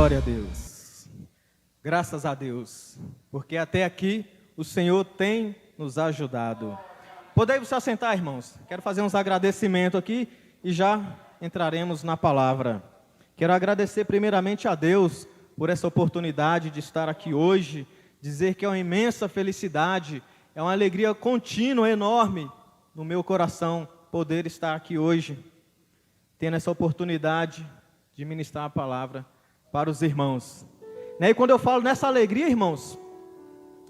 Glória a Deus. Graças a Deus, porque até aqui o Senhor tem nos ajudado. Podemos se assentar, irmãos? Quero fazer uns agradecimentos aqui e já entraremos na palavra. Quero agradecer primeiramente a Deus por essa oportunidade de estar aqui hoje, dizer que é uma imensa felicidade, é uma alegria contínua, enorme no meu coração poder estar aqui hoje, tendo essa oportunidade de ministrar a palavra para os irmãos. E quando eu falo nessa alegria, irmãos,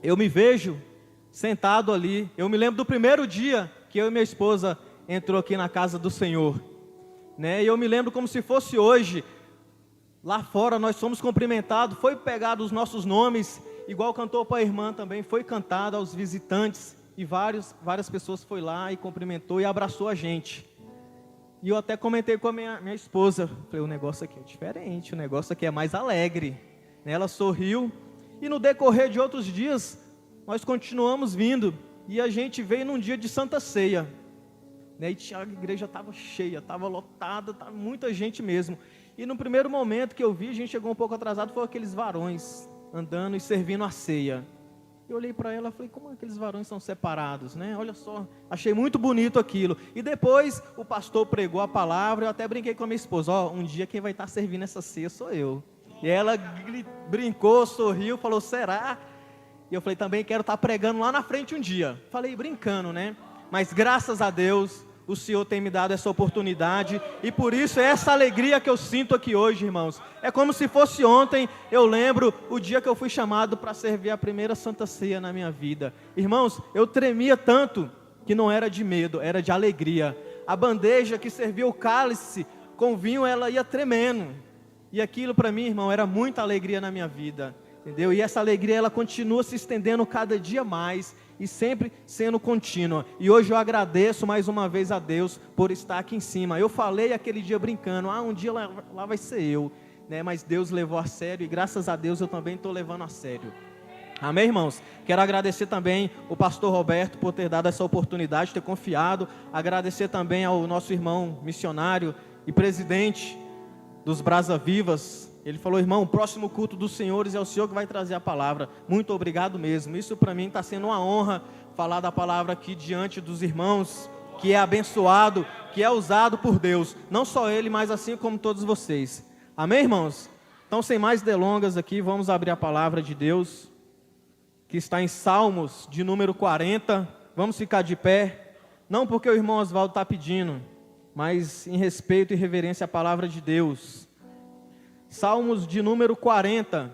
eu me vejo sentado ali. Eu me lembro do primeiro dia que eu e minha esposa entrou aqui na casa do Senhor, E eu me lembro como se fosse hoje. Lá fora nós fomos cumprimentados, foi pegado os nossos nomes, igual cantou para a irmã também, foi cantado aos visitantes, e várias pessoas foi lá e cumprimentou e abraçou a gente. E eu até comentei com a minha esposa, falei, o negócio aqui é diferente, o negócio aqui é mais alegre. Ela sorriu, e no decorrer de outros dias, nós continuamos vindo, e a gente veio num dia de Santa Ceia, E a igreja estava cheia, estava lotada, estava muita gente mesmo. E no primeiro momento que eu vi, a gente chegou um pouco atrasado, foi aqueles varões andando e servindo a ceia. Eu olhei para ela e falei, como aqueles varões são separados, Olha só, achei muito bonito aquilo. E depois o pastor pregou a palavra, eu até brinquei com a minha esposa, um dia quem vai estar servindo essa ceia sou eu. E ela brincou, sorriu, falou, será? E eu falei, também quero estar pregando lá na frente um dia. Falei brincando, Mas graças a Deus, o Senhor tem me dado essa oportunidade, e por isso é essa alegria que eu sinto aqui hoje, irmãos. É como se fosse ontem, eu lembro o dia que eu fui chamado para servir a primeira Santa Ceia na minha vida. Irmãos, eu tremia tanto, que não era de medo, era de alegria. A bandeja que servia o cálice com vinho, ela ia tremendo. E aquilo para mim, irmão, era muita alegria na minha vida, entendeu? E essa alegria, ela continua se estendendo cada dia mais, e sempre sendo contínua. E hoje eu agradeço mais uma vez a Deus por estar aqui em cima. Eu falei aquele dia brincando, um dia lá vai ser eu, Mas Deus levou a sério, e graças a Deus eu também estou levando a sério. Amém, irmãos? Quero agradecer também o pastor Roberto por ter dado essa oportunidade, ter confiado. Agradecer também ao nosso irmão missionário e presidente dos Brasa Vivas. Ele falou, irmão, o próximo culto dos senhores é o senhor que vai trazer a palavra. Muito obrigado mesmo. Isso para mim está sendo uma honra, falar da palavra aqui diante dos irmãos, que é abençoado, que é usado por Deus. Não só ele, mas assim como todos vocês. Amém, irmãos? Então, sem mais delongas aqui, vamos abrir a palavra de Deus, que está em Salmos de número 40. Vamos ficar de pé, não porque o irmão Oswaldo está pedindo, mas em respeito e reverência à palavra de Deus. Salmos de número 40,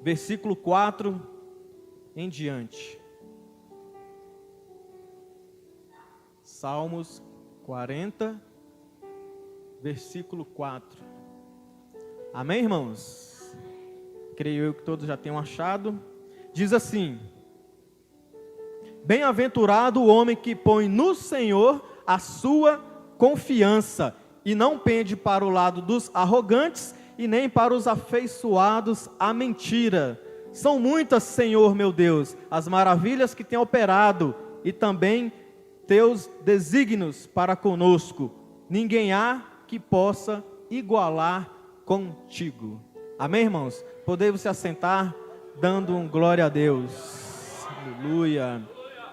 versículo 4 em diante. Salmos 40, versículo 4. Amém, irmãos? Creio eu que todos já tenham achado. Diz assim: bem-aventurado o homem que põe no Senhor a sua confiança, e não pende para o lado dos arrogantes, e nem para os afeiçoados à mentira. São muitas, Senhor meu Deus, as maravilhas que tem operado, e também teus desígnios para conosco. Ninguém há que possa igualar contigo. Amém, irmãos? Podemos se assentar, dando um glória a Deus. Aleluia.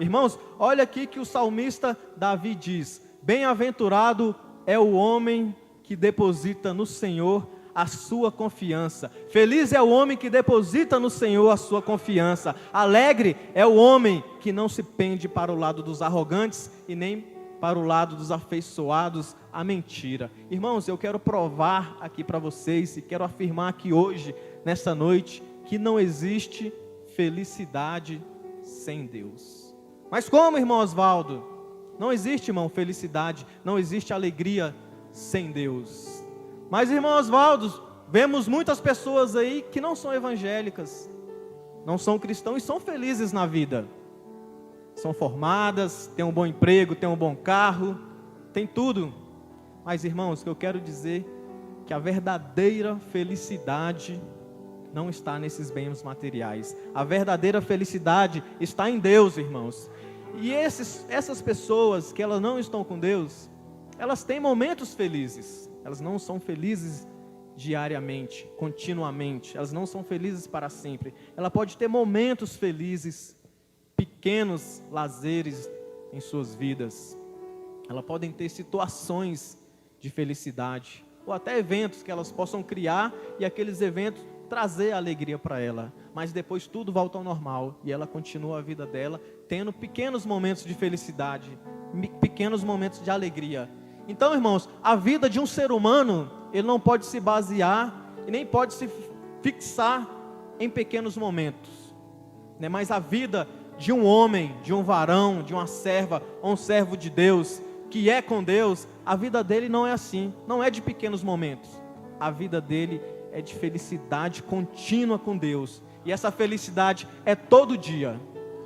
Irmãos, olha aqui que o salmista Davi diz: bem-aventurado é o homem que deposita no Senhor a sua confiança. Feliz é o homem que deposita no Senhor a sua confiança. Alegre é o homem que não se pende para o lado dos arrogantes e nem para o lado dos afeiçoados à mentira. Irmãos, eu quero provar aqui para vocês e quero afirmar aqui hoje, nessa noite, que não existe felicidade sem Deus. Mas como, irmão Oswaldo? Não existe, irmão, felicidade, não existe alegria sem Deus. Mas, irmão Oswaldo, vemos muitas pessoas aí que não são evangélicas, não são cristãos e são felizes na vida. São formadas, têm um bom emprego, têm um bom carro, têm tudo. Mas, irmãos, o que eu quero dizer é que a verdadeira felicidade não está nesses bens materiais. A verdadeira felicidade está em Deus, irmãos. E essas pessoas que elas não estão com Deus, elas têm momentos felizes. Elas não são felizes diariamente, continuamente. Elas não são felizes para sempre. Ela pode ter momentos felizes, pequenos lazeres em suas vidas. Elas podem ter situações de felicidade, ou até eventos que elas possam criar, e aqueles eventos trazer alegria para ela, mas depois tudo volta ao normal, e ela continua a vida dela, tendo pequenos momentos de felicidade, pequenos momentos de alegria. Então, irmãos, a vida de um ser humano, ele não pode se basear, e nem pode se fixar em pequenos momentos, né? Mas a vida de um homem, de um varão, de uma serva, ou um servo de Deus, que é com Deus, a vida dele não é assim, não é de pequenos momentos, a vida dele é de felicidade contínua com Deus, e essa felicidade é todo dia,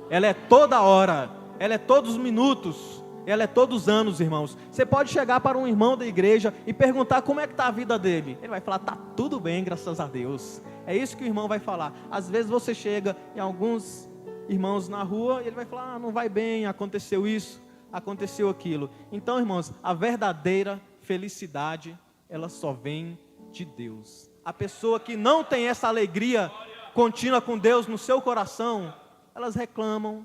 ela é toda hora, ela é todos os minutos, ela é todos os anos, irmãos. Você pode chegar para um irmão da igreja e perguntar como é que está a vida dele, ele vai falar, está tudo bem, graças a Deus. É isso que o irmão vai falar. Às vezes você chega em alguns irmãos na rua, e ele vai falar, não vai bem, aconteceu isso, aconteceu aquilo. Então, irmãos, a verdadeira felicidade, ela só vem de Deus. A pessoa que não tem essa alegria contínua com Deus no seu coração, elas reclamam,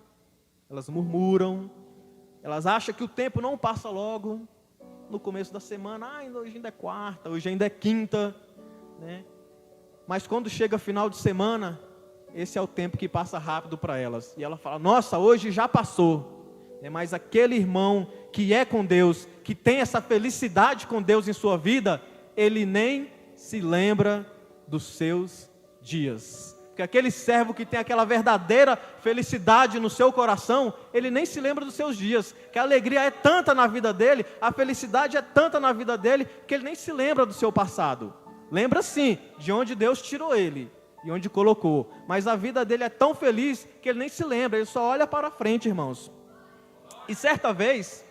elas murmuram, elas acham que o tempo não passa logo. No começo da semana, hoje ainda é quarta, hoje ainda é quinta, né? Mas quando chega final de semana, esse é o tempo que passa rápido para elas, e ela fala, nossa, hoje já passou. Mas aquele irmão que é com Deus, que tem essa felicidade com Deus em sua vida, ele nem se lembra dos seus dias. Porque aquele servo que tem aquela verdadeira felicidade no seu coração, ele nem se lembra dos seus dias, que a alegria é tanta na vida dele, a felicidade é tanta na vida dele, que ele nem se lembra do seu passado. Lembra sim, de onde Deus tirou ele e onde colocou, mas a vida dele é tão feliz que ele nem se lembra, ele só olha para frente, irmãos. E certa vez,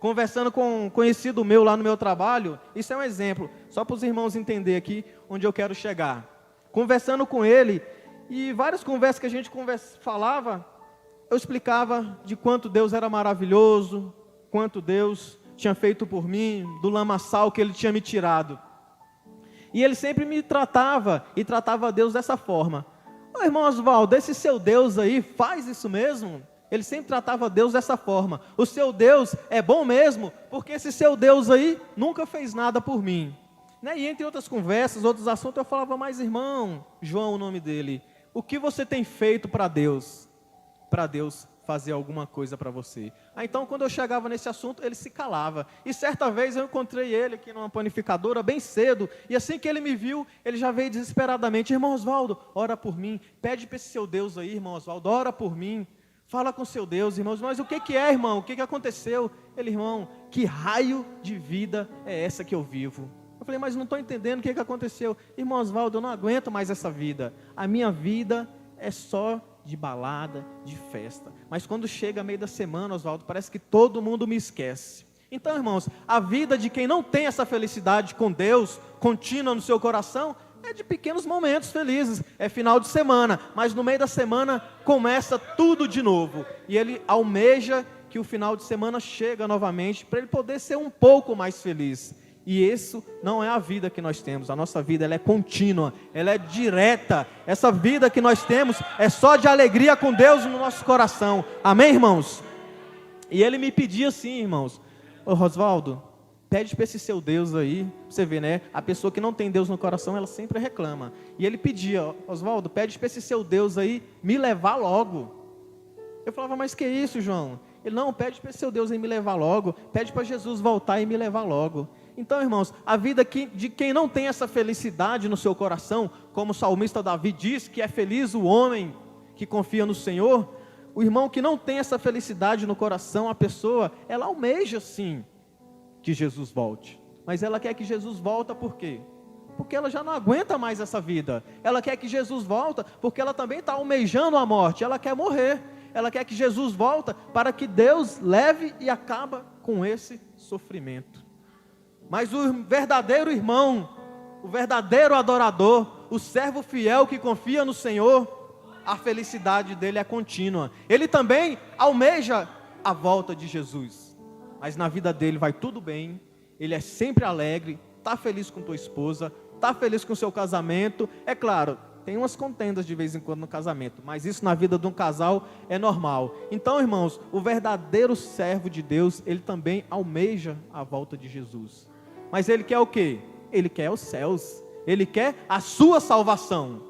conversando com um conhecido meu lá no meu trabalho, isso é um exemplo, só para os irmãos entenderem aqui onde eu quero chegar. Conversando com ele, e várias conversas que a gente falava, eu explicava de quanto Deus era maravilhoso, quanto Deus tinha feito por mim, do lamaçal que Ele tinha me tirado. E ele sempre me tratava, e tratava Deus dessa forma. Irmão Oswaldo, esse seu Deus aí faz isso mesmo? Ele sempre tratava Deus dessa forma. O seu Deus é bom mesmo, porque esse seu Deus aí nunca fez nada por mim. Né? E entre outras conversas, outros assuntos, eu falava, mas irmão, João o nome dele, o que você tem feito para Deus? Para Deus fazer alguma coisa para você. Então quando eu chegava nesse assunto, ele se calava. E certa vez eu encontrei ele aqui numa panificadora bem cedo, e assim que ele me viu, ele já veio desesperadamente, irmão Oswaldo, ora por mim, pede para esse seu Deus aí, irmão Oswaldo, ora por mim. Fala com seu Deus, irmãos, mas o que é, irmão? O que aconteceu? Ele, irmão, que raio de vida é essa que eu vivo? Eu falei, mas não estou entendendo o que aconteceu. Irmão Oswaldo, eu não aguento mais essa vida. A minha vida é só de balada, de festa. Mas quando chega meio da semana, Oswaldo, parece que todo mundo me esquece. Então, irmãos, a vida de quem não tem essa felicidade com Deus, contínua no seu coração, é de pequenos momentos felizes, é final de semana, mas no meio da semana começa tudo de novo, e ele almeja que o final de semana chega novamente, para ele poder ser um pouco mais feliz, e isso não é a vida que nós temos, a nossa vida ela é contínua, ela é direta, essa vida que nós temos é só de alegria com Deus no nosso coração, amém, irmãos? E ele me pedia assim, irmãos, ô Oswaldo, pede para esse seu Deus aí, você vê, né? A pessoa que não tem Deus no coração, ela sempre reclama. E ele pedia, Oswaldo, pede para esse seu Deus aí me levar logo. Eu falava, mas que isso, João? Ele, não, pede para esse seu Deus aí me levar logo. Pede para Jesus voltar e me levar logo. Então, irmãos, a vida de quem não tem essa felicidade no seu coração, como o salmista Davi diz, que é feliz o homem que confia no Senhor, o irmão que não tem essa felicidade no coração, a pessoa, ela almeja sim que Jesus volte, mas ela quer que Jesus volta por quê? Porque ela já não aguenta mais essa vida, ela quer que Jesus volta, porque ela também está almejando a morte, ela quer morrer, ela quer que Jesus volta, para que Deus leve e acaba com esse sofrimento. Mas o verdadeiro irmão, o verdadeiro adorador, o servo fiel que confia no Senhor, a felicidade dele é contínua, ele também almeja a volta de Jesus, mas na vida dele vai tudo bem, ele é sempre alegre, está feliz com tua esposa, está feliz com o seu casamento. É claro, tem umas contendas de vez em quando no casamento, mas isso na vida de um casal é normal. Então, irmãos, o verdadeiro servo de Deus, ele também almeja a volta de Jesus. Mas ele quer o quê? Ele quer os céus, ele quer a sua salvação.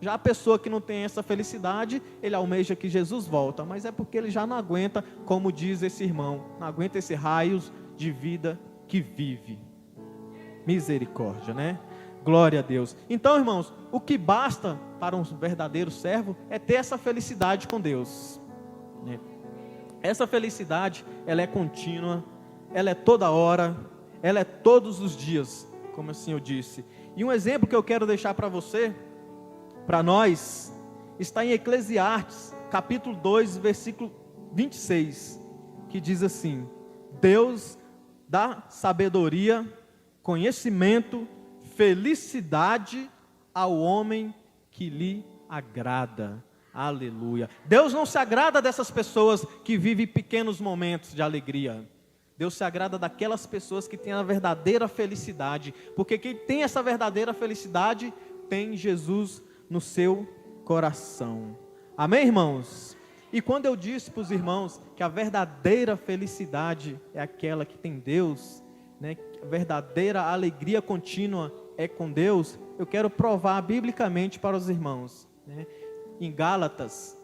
Já a pessoa que não tem essa felicidade, ele almeja que Jesus volta, mas é porque ele já não aguenta, como diz esse irmão, não aguenta esse raio de vida que vive. Misericórdia, né? Glória a Deus. Então, irmãos, o que basta para um verdadeiro servo é ter essa felicidade com Deus, né? Essa felicidade, ela é contínua, ela é toda hora, ela é todos os dias, como assim eu disse. E um exemplo que eu quero deixar para você, para nós, está em Eclesiastes, capítulo 2, versículo 26, que diz assim: Deus dá sabedoria, conhecimento, felicidade ao homem que lhe agrada. Aleluia. Deus não se agrada dessas pessoas que vivem pequenos momentos de alegria. Deus se agrada daquelas pessoas que têm a verdadeira felicidade, porque quem tem essa verdadeira felicidade tem Jesus no seu coração. Amém, irmãos? E quando eu disse para os irmãos que a verdadeira felicidade é aquela que tem Deus, né, a verdadeira alegria contínua é com Deus, eu quero provar biblicamente para os irmãos, né? Em Gálatas,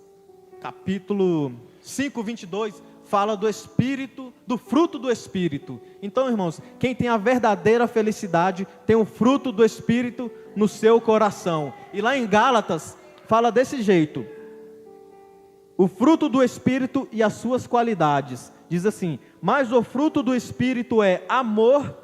capítulo 5, 22, fala do Espírito, do fruto do Espírito. Então, irmãos, quem tem a verdadeira felicidade, tem o fruto do Espírito no seu coração. E lá em Gálatas, fala desse jeito: o fruto do Espírito e as suas qualidades. Diz assim: mas o fruto do Espírito é amor,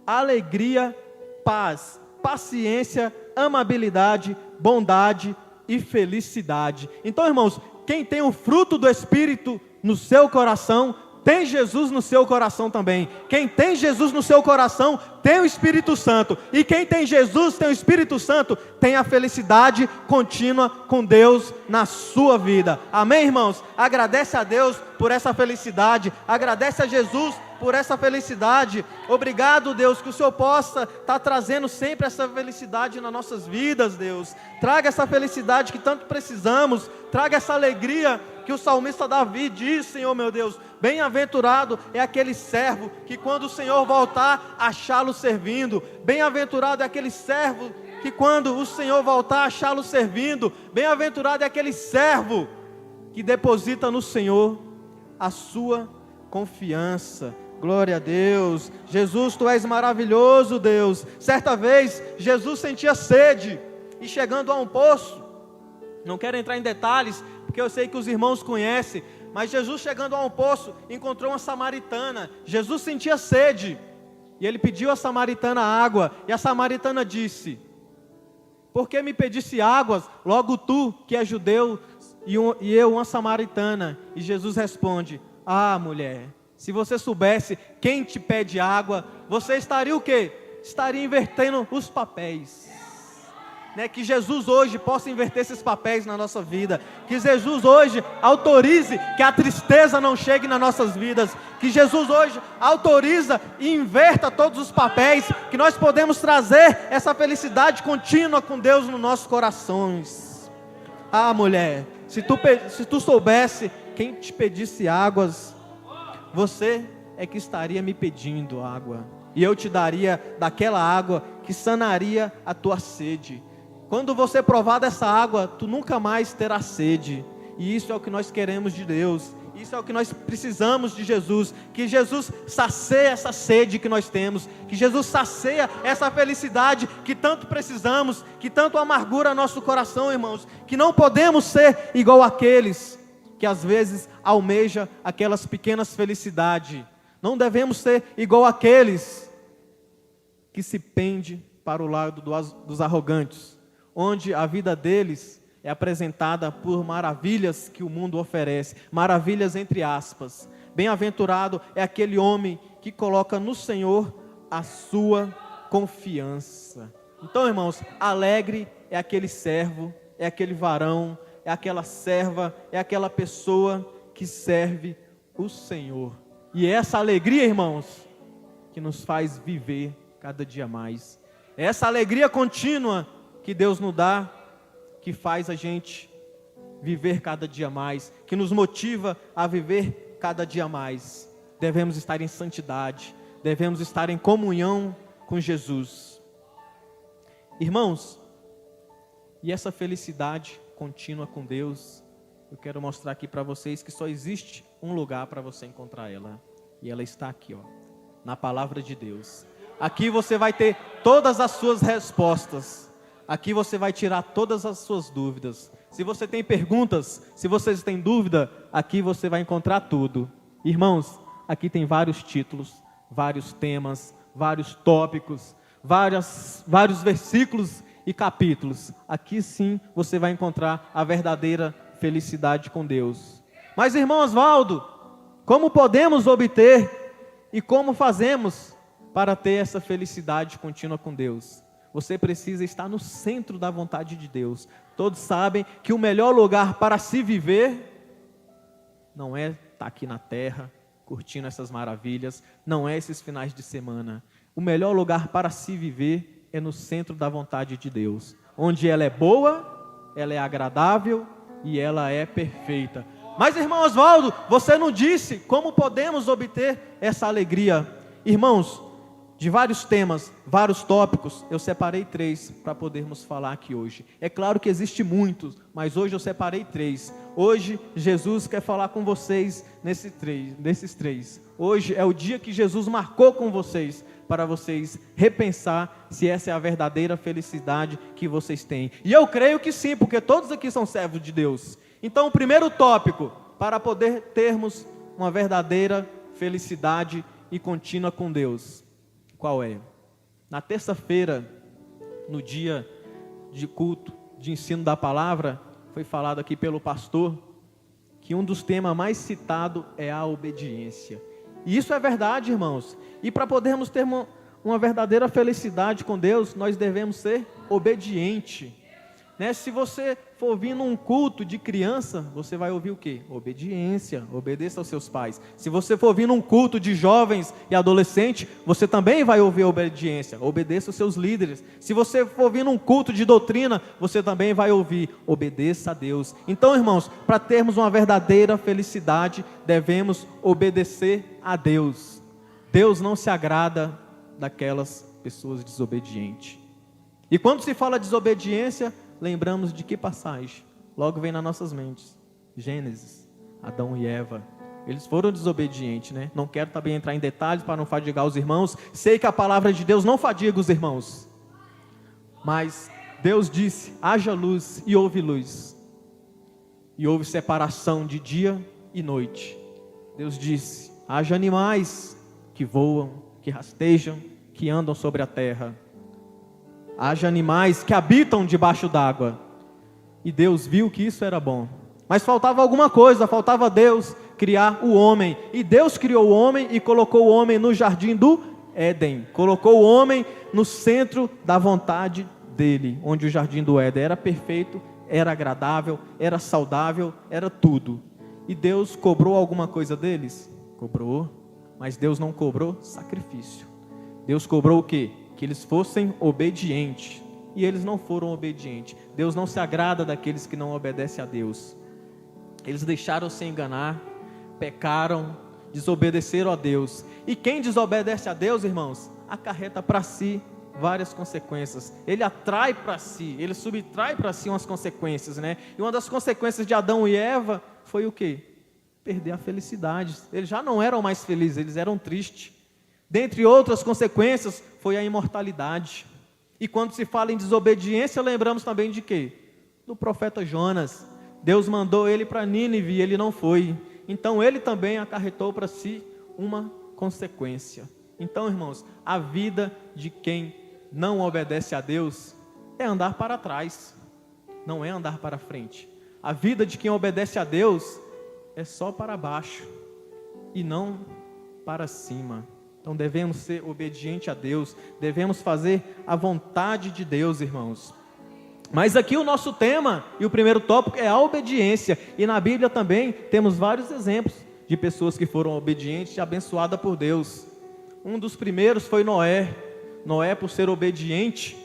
alegria, paz, paciência, amabilidade, bondade e felicidade. Então, irmãos, quem tem o fruto do Espírito no seu coração, tem Jesus no seu coração também. Quem tem Jesus no seu coração, tem o Espírito Santo. E quem tem Jesus, tem o Espírito Santo, tem a felicidade contínua com Deus na sua vida. Amém, irmãos? Agradece a Deus por essa felicidade. Agradece a Jesus por essa felicidade. Obrigado, Deus, que o Senhor possa estar trazendo sempre essa felicidade nas nossas vidas, Deus. Traga essa felicidade que tanto precisamos. Traga essa alegria que o salmista Davi diz, Senhor meu Deus: bem-aventurado é aquele servo que quando o Senhor voltar, achá-lo servindo. Bem-aventurado é aquele servo que quando o Senhor voltar, achá-lo servindo. Bem-aventurado é aquele servo que deposita no Senhor a sua confiança. Glória a Deus. Jesus, Tu és maravilhoso, Deus. Certa vez, Jesus sentia sede e chegando a um poço, não quero entrar em detalhes, porque eu sei que os irmãos conhecem, mas Jesus chegando a um poço, encontrou uma samaritana. Jesus sentia sede, e ele pediu à samaritana água, e a samaritana disse: por que me pedisse águas, logo tu, que és judeu, e eu uma samaritana? E Jesus responde: ah, mulher, se você soubesse quem te pede água, você estaria o quê? Estaria invertendo os papéis. Né, que Jesus hoje possa inverter esses papéis na nossa vida. Que Jesus hoje autorize que a tristeza não chegue nas nossas vidas. Que Jesus hoje autoriza e inverta todos os papéis. Que nós podemos trazer essa felicidade contínua com Deus nos nossos corações. Ah, mulher, se tu soubesse quem te pedisse águas, você é que estaria me pedindo água, e eu te daria daquela água que sanaria a tua sede. Quando você provar dessa água, tu nunca mais terá sede. E isso é o que nós queremos de Deus. Isso é o que nós precisamos de Jesus. Que Jesus sacie essa sede que nós temos. Que Jesus sacie essa felicidade que tanto precisamos. Que tanto amargura nosso coração, irmãos. Que não podemos ser igual àqueles que às vezes almeja aquelas pequenas felicidades. Não devemos ser igual àqueles que se pendem para o lado dos arrogantes, onde a vida deles é apresentada por maravilhas que o mundo oferece, maravilhas entre aspas. Bem-aventurado é aquele homem que coloca no Senhor a sua confiança. Então, irmãos, alegre é aquele servo, é aquele varão, é aquela serva, é aquela pessoa que serve o Senhor. E é essa alegria, irmãos, que nos faz viver cada dia mais. É essa alegria contínua que Deus nos dá, que faz a gente viver cada dia mais, que nos motiva a viver cada dia mais. Devemos estar em santidade, devemos estar em comunhão com Jesus. Irmãos, e essa felicidade contínua com Deus, eu quero mostrar aqui para vocês que só existe um lugar para você encontrar ela. E ela está aqui, na palavra de Deus. Aqui você vai ter todas as suas respostas. Aqui você vai tirar todas as suas dúvidas. Se você tem perguntas, se vocês têm dúvida, aqui você vai encontrar tudo. Irmãos, aqui tem vários títulos, vários temas, vários tópicos, vários versículos e capítulos. Aqui sim você vai encontrar a verdadeira felicidade com Deus. Mas, irmão Osvaldo, como podemos obter e como fazemos para ter essa felicidade contínua com Deus? Você precisa estar no centro da vontade de Deus. Todos sabem que o melhor lugar para se viver não é estar aqui na terra, curtindo essas maravilhas, não é esses finais de semana. O melhor lugar para se viver é no centro da vontade de Deus, onde ela é boa, ela é agradável e ela é perfeita. Mas, irmão Osvaldo, você não disse como podemos obter essa alegria. Irmãos, de vários temas, vários tópicos, eu separei 3 para podermos falar aqui hoje. É claro que existe muitos, mas hoje eu separei 3. Hoje Jesus quer falar com vocês nesses 3. Hoje é o dia que Jesus marcou com vocês, para vocês repensar se essa é a verdadeira felicidade que vocês têm. E eu creio que sim, porque todos aqui são servos de Deus. Então, o primeiro tópico, para poder termos uma verdadeira felicidade e contínua com Deus, qual é? Na terça-feira, no dia de culto, de ensino da palavra, foi falado aqui pelo pastor, que um dos temas mais citados é a obediência. E isso é verdade, irmãos. E para podermos ter uma verdadeira felicidade com Deus, nós devemos ser obedientes. Se você for vir num culto de criança, você vai ouvir o quê? Obediência, obedeça aos seus pais. Se você for vir num culto de jovens e adolescentes, você também vai ouvir obediência, obedeça aos seus líderes. Se você for vir num culto de doutrina, você também vai ouvir, obedeça a Deus. Então, irmãos, para termos uma verdadeira felicidade, devemos obedecer a Deus. Deus não se agrada daquelas pessoas desobedientes. E quando se fala desobediência, lembramos de que passagem? Logo vem nas nossas mentes. Gênesis, Adão e Eva. Eles foram desobedientes, né? Não quero também entrar em detalhes para não fadigar os irmãos. Sei que a palavra de Deus não fadiga os irmãos. Mas Deus disse, haja luz, e houve luz. E houve separação de dia e noite. Deus disse, haja animais que voam, que rastejam, que andam sobre a terra. Haja animais que habitam debaixo d'água. E Deus viu que isso era bom. Mas faltava alguma coisa, faltava Deus criar o homem. E Deus criou o homem e colocou o homem no jardim do Éden. Colocou o homem no centro da vontade dele, onde o jardim do Éden era perfeito, era agradável, era saudável, era tudo. E Deus cobrou alguma coisa deles? Cobrou, mas Deus não cobrou sacrifício. Deus cobrou o quê? Que eles fossem obedientes, e eles não foram obedientes. Deus não se agrada daqueles que não obedecem a Deus. Eles deixaram-se enganar, pecaram, desobedeceram a Deus. E quem desobedece a Deus, irmãos, acarreta para si várias consequências. Ele atrai para si, ele subtrai para si umas consequências, né? E uma das consequências de Adão e Eva foi o quê? Perder a felicidade. Eles já não eram mais felizes, eles eram tristes. Dentre outras consequências, foi a imortalidade. E quando se fala em desobediência, lembramos também de quê? Do profeta Jonas. Deus mandou ele para Nínive e ele não foi. Então ele também acarretou para si uma consequência. Então, irmãos, a vida de quem não obedece a Deus é andar para trás, não é andar para frente. A vida de quem obedece a Deus é só para baixo e não para cima. Então devemos ser obedientes a Deus, devemos fazer a vontade de Deus, irmãos. Mas aqui o nosso tema e o primeiro tópico é a obediência. E na Bíblia também temos vários exemplos de pessoas que foram obedientes e abençoadas por Deus. Um dos primeiros foi Noé. Noé, por ser obediente,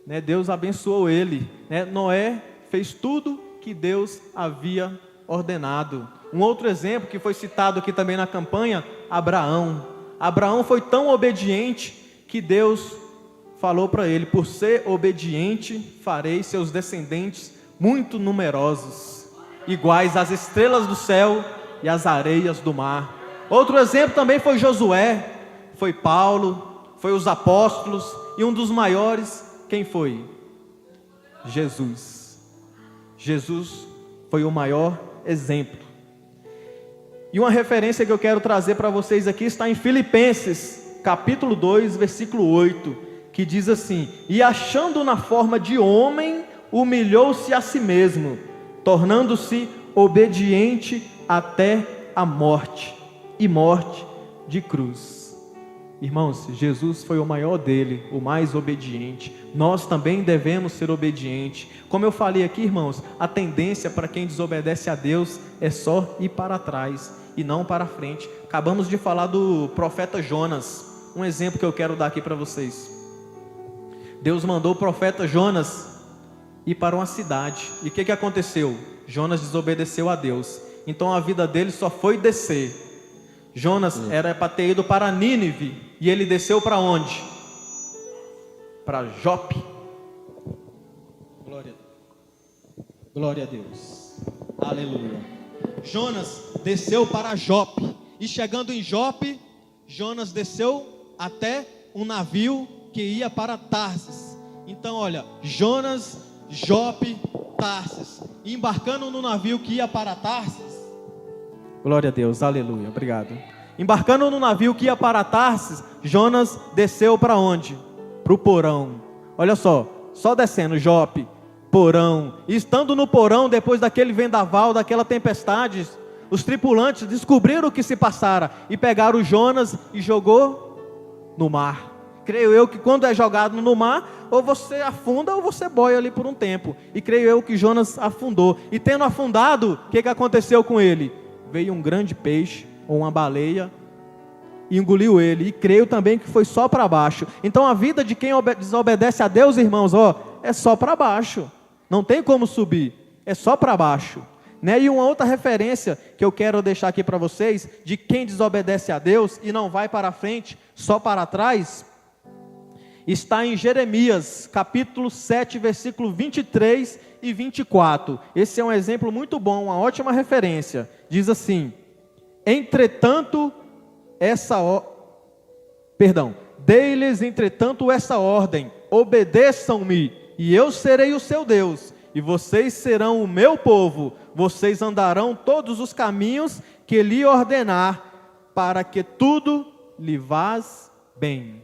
né, Deus abençoou ele, né? Noé fez tudo que Deus havia ordenado. Um outro exemplo que foi citado aqui também na campanha, Abraão. Abraão foi tão obediente que Deus falou para ele: por ser obediente, farei seus descendentes muito numerosos, iguais às estrelas do céu e às areias do mar. Outro exemplo também foi Josué, foi Paulo, foi os apóstolos, e um dos maiores, quem foi? Jesus. Jesus foi o maior exemplo. E uma referência que eu quero trazer para vocês aqui está em Filipenses, capítulo 2, versículo 8, que diz assim: e achando na forma de homem, humilhou-se a si mesmo, tornando-se obediente até a morte, e morte de cruz. Irmãos, Jesus foi o maior dele, o mais obediente. Nós também devemos ser obedientes. Como eu falei aqui, irmãos, a tendência para quem desobedece a Deus é só ir para trás e não para frente. Acabamos de falar do profeta Jonas, um exemplo que eu quero dar aqui para vocês. Deus mandou o profeta Jonas ir para uma cidade, e o que aconteceu? Jonas desobedeceu a Deus, então a vida dele só foi descer. Jonas era para ter ido para Nínive, e ele desceu para onde? Para Jope. Glória a Deus, aleluia. Jonas desceu para Jope, e chegando em Jope, Jonas desceu até um navio que ia para Tarsis. Então olha, Jonas, Jope, Tarsis, embarcando no navio que ia para Tarsis. Glória a Deus, aleluia, obrigado. Embarcando no navio que ia para Tarsis, Jonas desceu para onde? Para o porão. Olha só descendo, Jope, porão. E estando no porão, depois daquele vendaval, daquela tempestade, os tripulantes descobriram o que se passara e pegaram Jonas e jogou no mar. Creio eu que quando é jogado no mar, ou você afunda ou você boia ali por um tempo. E creio eu que Jonas afundou. E tendo afundado, o que aconteceu com ele? Veio um grande peixe, ou uma baleia, e engoliu ele. E creio também que foi só para baixo. Então a vida de quem desobedece a Deus, irmãos, é só para baixo. Não tem como subir, é só para baixo, né? E uma outra referência que eu quero deixar aqui para vocês, de quem desobedece a Deus e não vai para frente, só para trás, está em Jeremias, capítulo 7, versículo 23 e 24. Esse é um exemplo muito bom, uma ótima referência. Diz assim: entretanto, dei-lhes entretanto essa ordem: obedeçam-me, e eu serei o seu Deus, e vocês serão o meu povo. Vocês andarão todos os caminhos que lhe ordenar, para que tudo lhe vás bem.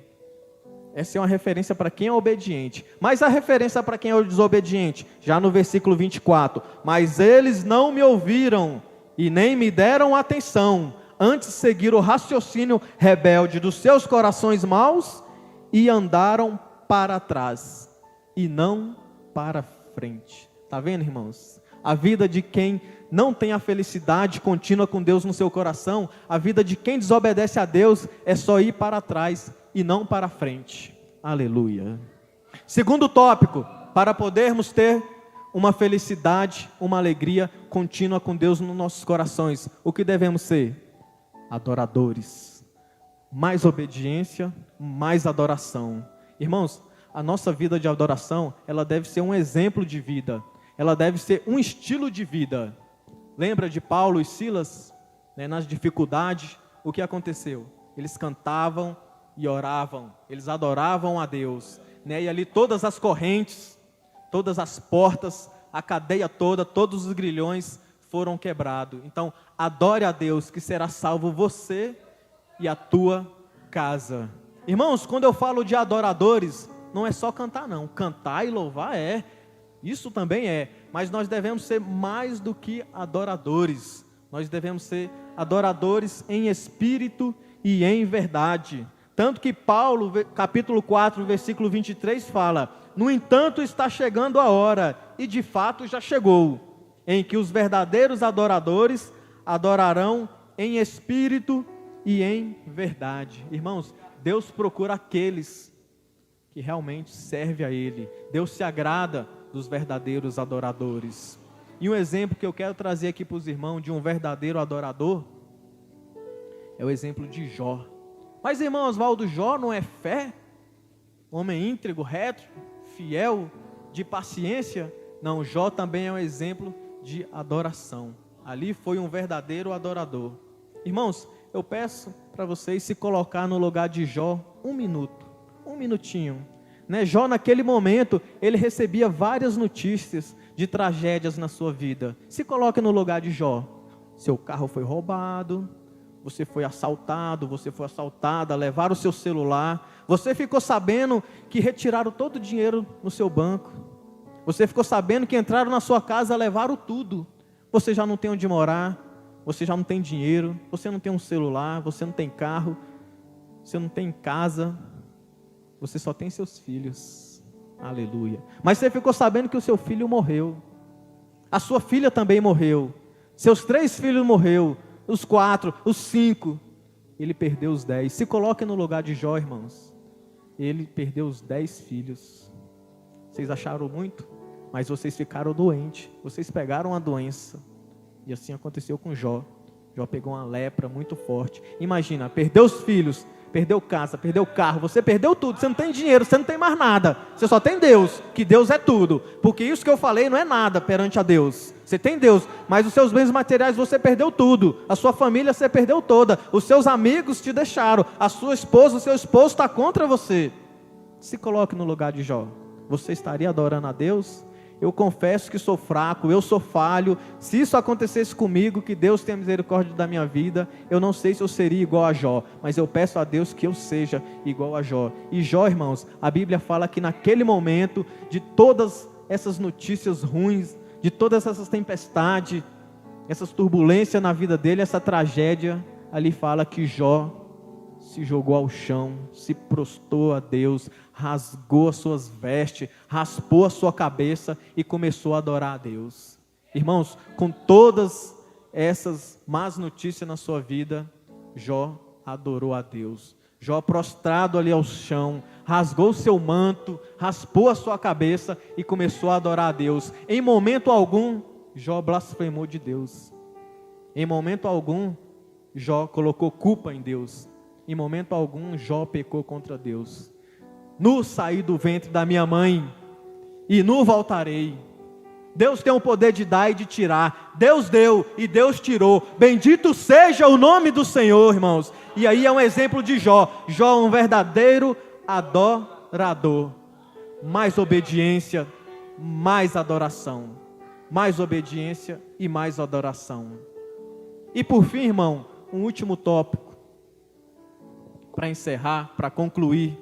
Essa é uma referência para quem é obediente. Mas a referência para quem é desobediente, já no versículo 24: mas eles não me ouviram e nem me deram atenção, antes seguiram o raciocínio rebelde dos seus corações maus e andaram para trás e não para frente. Está vendo, irmãos? A vida de quem não tem a felicidade contínua com Deus no seu coração, a vida de quem desobedece a Deus é só ir para trás e não para frente. Aleluia. Segundo tópico, para podermos ter uma felicidade, uma alegria contínua com Deus nos nossos corações, o que devemos ser? Adoradores. Mais obediência, mais adoração. Irmãos, a nossa vida de adoração, ela deve ser um exemplo de vida, ela deve ser um estilo de vida. Lembra de Paulo e Silas, né, nas dificuldades? O que aconteceu? Eles cantavam e oravam, eles adoravam a Deus, né? E ali todas as correntes, todas as portas, a cadeia toda, todos os grilhões foram quebrados. Então, adore a Deus, que será salvo você e a tua casa. Irmãos, quando eu falo de adoradores, não é só cantar não, cantar e louvar isso também mas nós devemos ser mais do que adoradores, nós devemos ser adoradores em espírito e em verdade. Tanto que Paulo, capítulo 4, versículo 23 fala: no entanto está chegando a hora, e de fato já chegou, em que os verdadeiros adoradores adorarão em espírito e em verdade. Irmãos, Deus procura aqueles que realmente serve a Ele. Deus se agrada dos verdadeiros adoradores. E um exemplo que eu quero trazer aqui para os irmãos de um verdadeiro adorador é o exemplo de Jó. Mas, irmão Oswaldo, Jó não é fé? Homem íntegro, reto, fiel, de paciência? Não, Jó também é um exemplo de adoração. Ali foi um verdadeiro adorador. Irmãos, eu peço para vocês se colocar no lugar de Jó um minutinho. Né? Jó, naquele momento, ele recebia várias notícias de tragédias na sua vida. Se coloque no lugar de Jó. Seu carro foi roubado, você foi assaltado, você foi assaltada, levaram o seu celular, você ficou sabendo que retiraram todo o dinheiro no seu banco, você ficou sabendo que entraram na sua casa, levaram tudo, você já não tem onde morar, você já não tem dinheiro, você não tem um celular, você não tem carro, você não tem casa, você só tem seus filhos, aleluia. Mas você ficou sabendo que o seu filho morreu, a sua filha também morreu, seus 3 filhos morreram, os 4, os 5, ele perdeu os 10. Se coloque no lugar de Jó, irmãos. Ele perdeu os 10 filhos. Vocês acharam muito? Mas vocês ficaram doentes. Vocês pegaram a doença. E assim aconteceu com Jó. Jó pegou uma lepra muito forte. Imagina, perdeu os filhos, perdeu casa, perdeu carro, você perdeu tudo, você não tem dinheiro, você não tem mais nada, você só tem Deus, que Deus é tudo, porque isso que eu falei não é nada perante a Deus. Você tem Deus, mas os seus bens materiais você perdeu tudo, a sua família você perdeu toda, os seus amigos te deixaram, a sua esposa, o seu esposo está contra você. Se coloque no lugar de Jó, você estaria adorando a Deus? Eu confesso que sou fraco, eu sou falho. Se isso acontecesse comigo, que Deus tenha misericórdia da minha vida, eu não sei se eu seria igual a Jó, mas eu peço a Deus que eu seja igual a Jó. E Jó, irmãos, a Bíblia fala que naquele momento, de todas essas notícias ruins, de todas essas tempestades, essas turbulências na vida dele, essa tragédia, ali fala que Jó se jogou ao chão, se prostrou a Deus, rasgou as suas vestes, raspou a sua cabeça e começou a adorar a Deus. Irmãos, com todas essas más notícias na sua vida, Jó adorou a Deus. Jó, prostrado ali ao chão, rasgou o seu manto, raspou a sua cabeça e começou a adorar a Deus. Em momento algum, Jó blasfemou de Deus. Em momento algum, Jó colocou culpa em Deus. Em momento algum, Jó pecou contra Deus. Nu saí do ventre da minha mãe, e nu voltarei. Deus tem o poder de dar e de tirar. Deus deu e Deus tirou. Bendito seja o nome do Senhor, irmãos. E aí é um exemplo de Jó. Jó é um verdadeiro adorador. Mais obediência, mais adoração. Mais obediência e mais adoração. E por fim, irmão, um último tópico. Para encerrar, para concluir.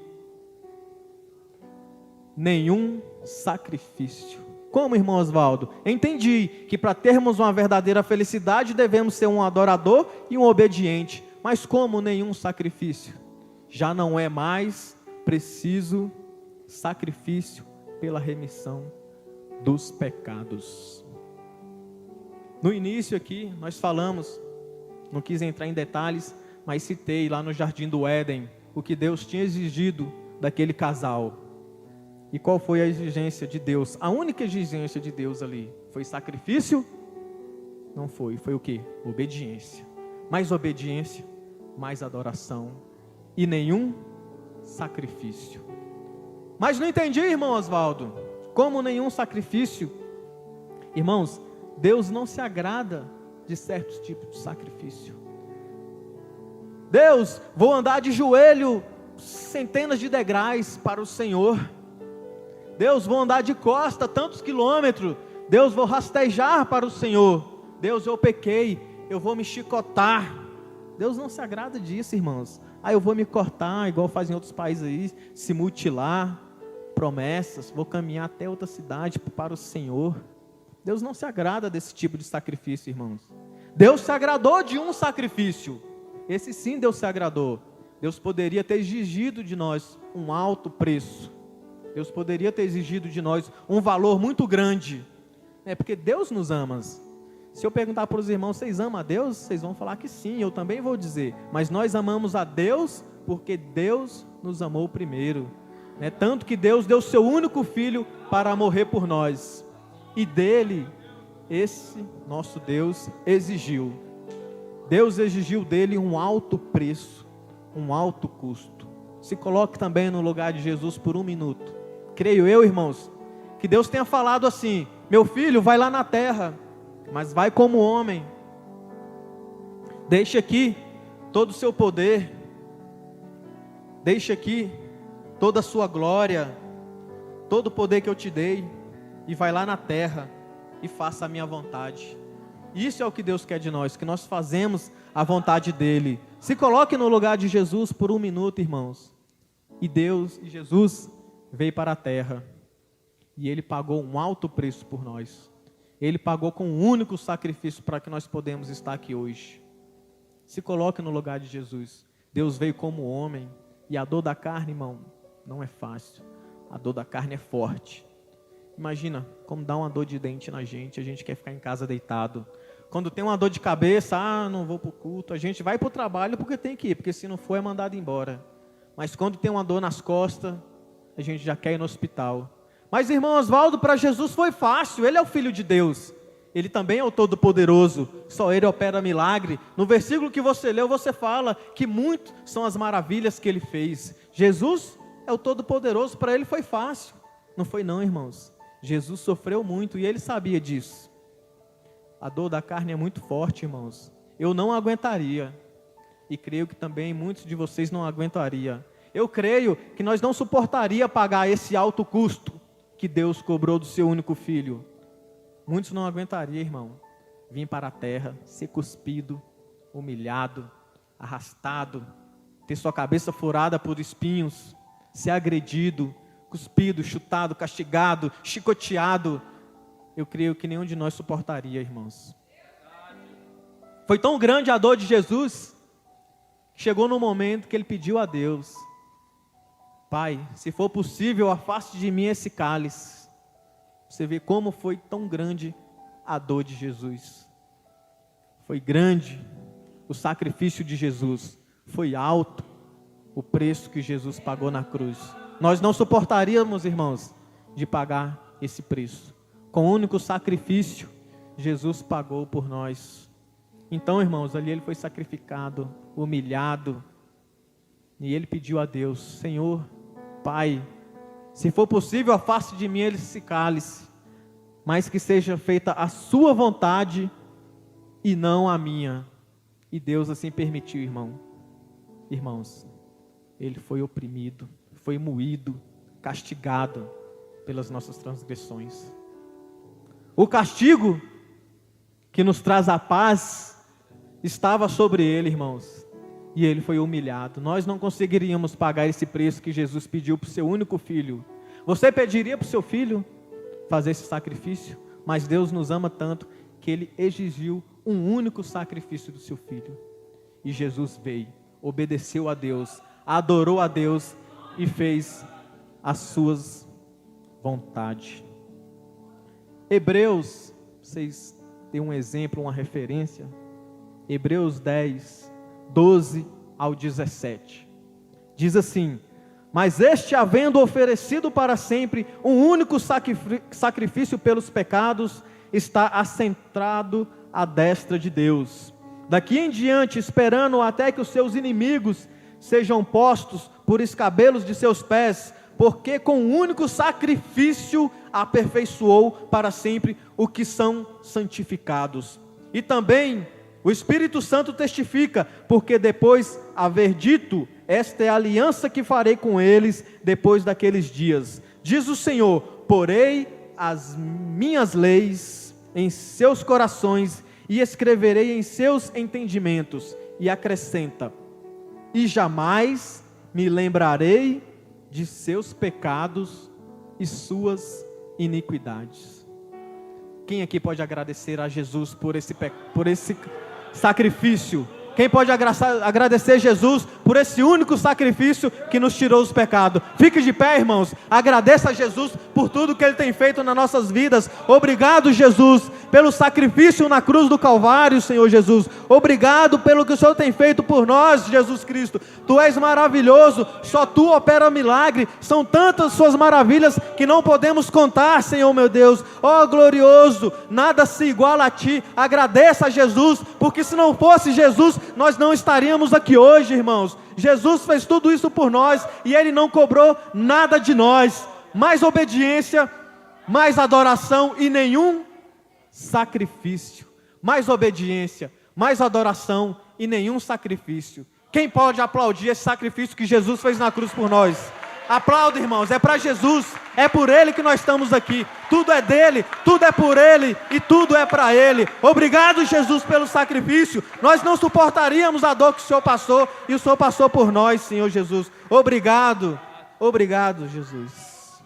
Nenhum sacrifício. Como, irmão Oswaldo? Entendi que para termos uma verdadeira felicidade devemos ser um adorador e um obediente. Mas como nenhum sacrifício? Já não é mais preciso sacrifício pela remissão dos pecados. No início aqui nós falamos, não quis entrar em detalhes, mas citei lá no Jardim do Éden o que Deus tinha exigido daquele casal. E qual foi a exigência de Deus? A única exigência de Deus ali foi sacrifício? Não foi, foi o que? Obediência. Mais obediência, mais adoração e nenhum sacrifício. Mas não entendi, irmão Oswaldo, como nenhum sacrifício? Irmãos, Deus não se agrada de certos tipos de sacrifício. Deus, vou andar de joelho centenas de degraus para o Senhor. Deus, vou andar de costa tantos quilômetros. Deus, vou rastejar para o Senhor. Deus, eu pequei, eu vou me chicotar. Deus não se agrada disso, irmãos. Eu vou me cortar, igual fazem outros países aí, se mutilar, promessas, vou caminhar até outra cidade para o Senhor. Deus não se agrada desse tipo de sacrifício, irmãos. Deus se agradou de um sacrifício. Esse sim Deus se agradou. Deus poderia ter exigido de nós um alto preço. Deus poderia ter exigido de nós um valor muito grande. Porque Deus nos ama. Se eu perguntar para os irmãos, vocês amam a Deus? Vocês vão falar que sim, eu também vou dizer. Mas nós amamos a Deus porque Deus nos amou primeiro. Tanto que Deus deu seu único filho para morrer por nós. E dele, esse nosso Deus exigiu. Deus exigiu dele um alto preço, um alto custo. Se coloque também no lugar de Jesus por um minuto. Creio eu, irmãos, que Deus tenha falado assim: meu filho, vai lá na terra, mas vai como homem. Deixe aqui todo o seu poder. Deixe aqui toda a sua glória, todo o poder que eu te dei, e vai lá na terra e faça a minha vontade. Isso é o que Deus quer de nós, que nós fazemos a vontade dele. Se coloque no lugar de Jesus por um minuto, irmãos. E Jesus veio para a terra, e ele pagou um alto preço por nós. Ele pagou com um único sacrifício para que nós podemos estar aqui hoje. Se coloque no lugar de Jesus. Deus veio como homem, e a dor da carne, irmão, não é fácil. A dor da carne é forte. Imagina como dá uma dor de dente na gente, a gente quer ficar em casa deitado. Quando tem uma dor de cabeça, não vou para o culto, a gente vai para o trabalho porque tem que ir, porque se não for é mandado embora. Mas quando tem uma dor nas costas, a gente já quer ir no hospital. Mas irmão Oswaldo, para Jesus foi fácil, ele é o Filho de Deus. Ele também é o Todo-Poderoso, só ele opera milagre. No versículo que você leu, você fala que muitas são as maravilhas que ele fez. Jesus é o Todo-Poderoso, para ele foi fácil. Não foi não, irmãos. Jesus sofreu muito e ele sabia disso. A dor da carne é muito forte, irmãos. Eu não aguentaria. E creio que também muitos de vocês não aguentariam. Eu creio que nós não suportaria pagar esse alto custo que Deus cobrou do seu único filho. Muitos não aguentariam, irmão, vir para a terra, ser cuspido, humilhado, arrastado, ter sua cabeça furada por espinhos, ser agredido, cuspido, chutado, castigado, chicoteado. Eu creio que nenhum de nós suportaria, irmãos. Foi tão grande a dor de Jesus, que chegou no momento que ele pediu a Deus: Pai, se for possível, afaste de mim esse cálice. Você vê como foi tão grande a dor de Jesus. Foi grande o sacrifício de Jesus. Foi alto o preço que Jesus pagou na cruz. Nós não suportaríamos, irmãos, de pagar esse preço. Com o único sacrifício, Jesus pagou por nós. Então, irmãos, ali ele foi sacrificado, humilhado. E ele pediu a Deus: Senhor, Pai, se for possível, afaste de mim esse cálice, mas que seja feita a sua vontade e não a minha. E Deus assim permitiu, irmãos, ele foi oprimido, foi moído, castigado pelas nossas transgressões. O castigo que nos traz a paz estava sobre ele, irmãos, e ele foi humilhado. Nós não conseguiríamos pagar esse preço que Jesus pediu para o seu único filho. Você pediria para o seu filho fazer esse sacrifício? Mas Deus nos ama tanto que ele exigiu um único sacrifício do seu filho. E Jesus veio, obedeceu a Deus, adorou a Deus e fez as suas vontades. Hebreus, vocês têm um exemplo, uma referência? Hebreus 10, 12 ao 17. Diz assim: mas este, havendo oferecido para sempre um único sacrifício pelos pecados, está assentado à destra de Deus. Daqui em diante, esperando até que os seus inimigos sejam postos por escabelos de seus pés, porque com um único sacrifício aperfeiçoou para sempre o que são santificados. E também o Espírito Santo testifica, porque depois haver dito: esta é a aliança que farei com eles depois daqueles dias, diz o Senhor, porei as minhas leis em seus corações e escreverei em seus entendimentos. E acrescenta: e jamais me lembrarei de seus pecados e suas iniquidades. Quem aqui pode agradecer a Jesus por esse sacrifício Quem pode agradecer Jesus por esse único sacrifício que nos tirou os pecados? Fique de pé, irmãos. Agradeça a Jesus por tudo que Ele tem feito nas nossas vidas. Obrigado, Jesus, pelo sacrifício na cruz do Calvário, Senhor Jesus. Obrigado pelo que o Senhor tem feito por nós, Jesus Cristo. Tu és maravilhoso, só Tu opera milagre. São tantas Suas maravilhas que não podemos contar, Senhor meu Deus. Ó glorioso, nada se iguala a Ti. Agradeça a Jesus, porque se não fosse Jesus, nós não estaríamos aqui hoje, irmãos. Jesus fez tudo isso por nós e Ele não cobrou nada de nós. Mais obediência, mais adoração e nenhum sacrifício. Mais obediência, mais adoração e nenhum sacrifício. Quem pode aplaudir esse sacrifício que Jesus fez na cruz por nós? Aplauda, irmãos, é para Jesus, é por Ele que nós estamos aqui. Tudo é dEle, tudo é por Ele e tudo é para Ele. Obrigado, Jesus, pelo sacrifício. Nós não suportaríamos a dor que o Senhor passou e o Senhor passou por nós, Senhor Jesus. Obrigado, obrigado, Jesus.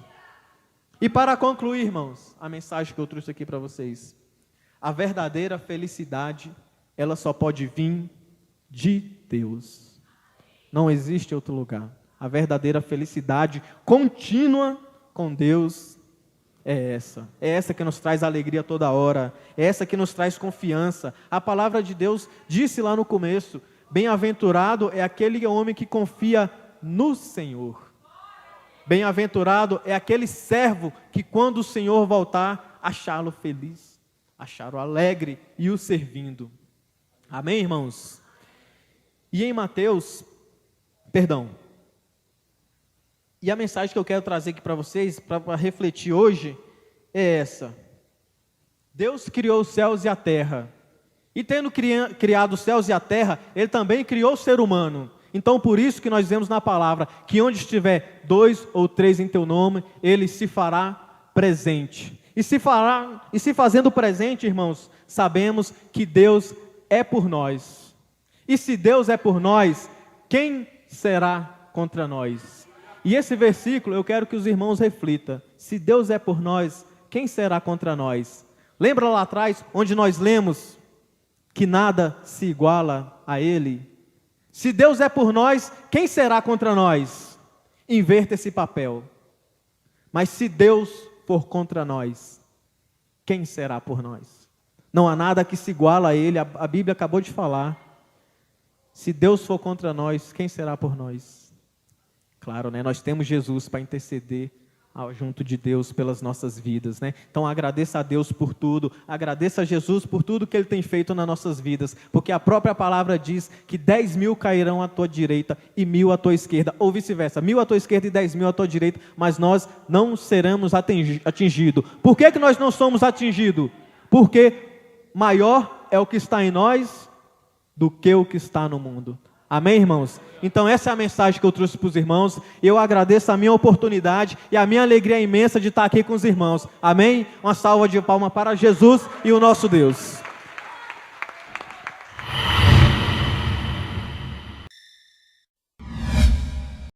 E para concluir, irmãos, a mensagem que eu trouxe aqui para vocês. A verdadeira felicidade, ela só pode vir de Deus. Não existe outro lugar. A verdadeira felicidade contínua com Deus é essa que nos traz alegria toda hora, é essa que nos traz confiança. A palavra de Deus disse lá no começo: bem-aventurado é aquele homem que confia no Senhor. Bem-aventurado é aquele servo que quando o Senhor voltar, achá-lo feliz, achá-lo alegre e o servindo. Amém, irmãos? E em Mateus, e a mensagem que eu quero trazer aqui para vocês, para refletir hoje, é essa. Deus criou os céus e a terra. E tendo criado os céus e a terra, Ele também criou o ser humano. Então, por isso que nós vemos na palavra, que onde estiver 2 ou 3 em Teu nome, Ele se fará presente. E se fazendo presente, irmãos, sabemos que Deus é por nós. E se Deus é por nós, quem será contra nós? E esse versículo eu quero que os irmãos reflitam. Se Deus é por nós, quem será contra nós? Lembra lá atrás, onde nós lemos que nada se iguala a Ele? Se Deus é por nós, quem será contra nós? Inverta esse papel. Mas se Deus for contra nós, quem será por nós? Não há nada que se iguala a Ele, a Bíblia acabou de falar. Se Deus for contra nós, quem será por nós? Claro, né? Nós temos Jesus para interceder junto de Deus pelas nossas vidas, né? Então agradeça a Deus por tudo, agradeça a Jesus por tudo que Ele tem feito nas nossas vidas, porque a própria palavra diz que 10.000 cairão à tua direita e 1.000 à tua esquerda, ou vice-versa, 1.000 à tua esquerda e 10.000 à tua direita, mas nós não seremos atingidos. Por que nós não somos atingidos? Porque maior é o que está em nós do que o que está no mundo. Amém, irmãos? Então essa é a mensagem que eu trouxe para os irmãos. Eu agradeço a minha oportunidade e a minha alegria imensa de estar aqui com os irmãos. Amém? Uma salva de palmas para Jesus e o nosso Deus.